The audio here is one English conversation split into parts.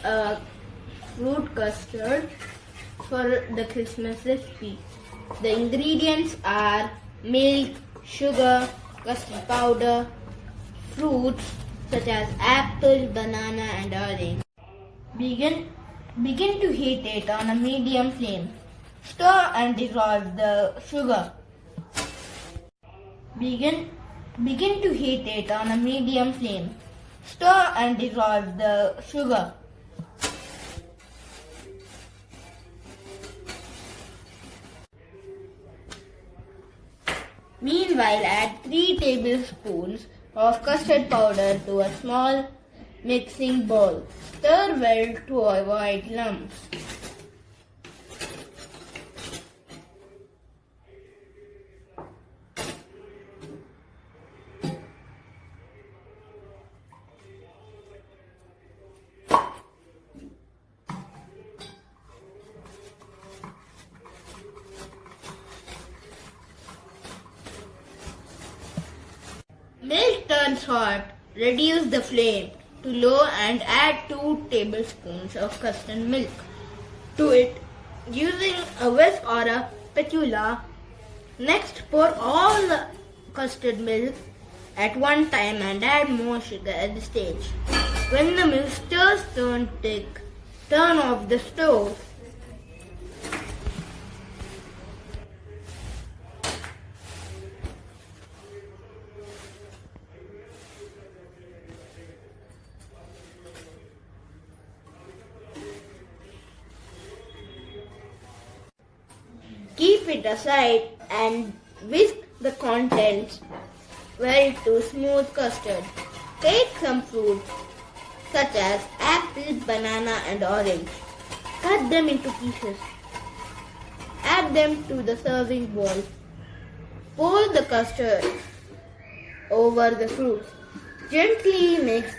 a fruit custard for the Christmas recipe. The ingredients are milk, sugar, custard powder, fruits such as apple, banana and orange. Begin to heat it on a medium flame. Stir and dissolve the sugar. Begin to heat it on a medium flame. Stir and dissolve the sugar. Meanwhile, add 3 tablespoons of custard powder to a small mixing bowl. Stir well to avoid lumps. Milk turns hot. Reduce the flame to low and add 2 tablespoons of custard milk to it using a whisk or a spatula. Next, pour all the custard milk at one time and add more sugar at the stage. When the mixture turns thick, turn off the stove. Keep it aside and whisk the contents well to smooth custard. Take some fruits such as apple, banana and orange. Cut them into pieces. Add them to the serving bowl. Pour the custard over the fruit. Gently mix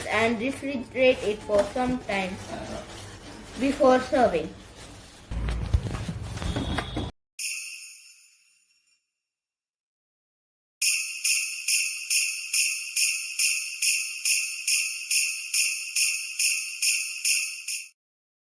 and refrigerate it for some time before serving.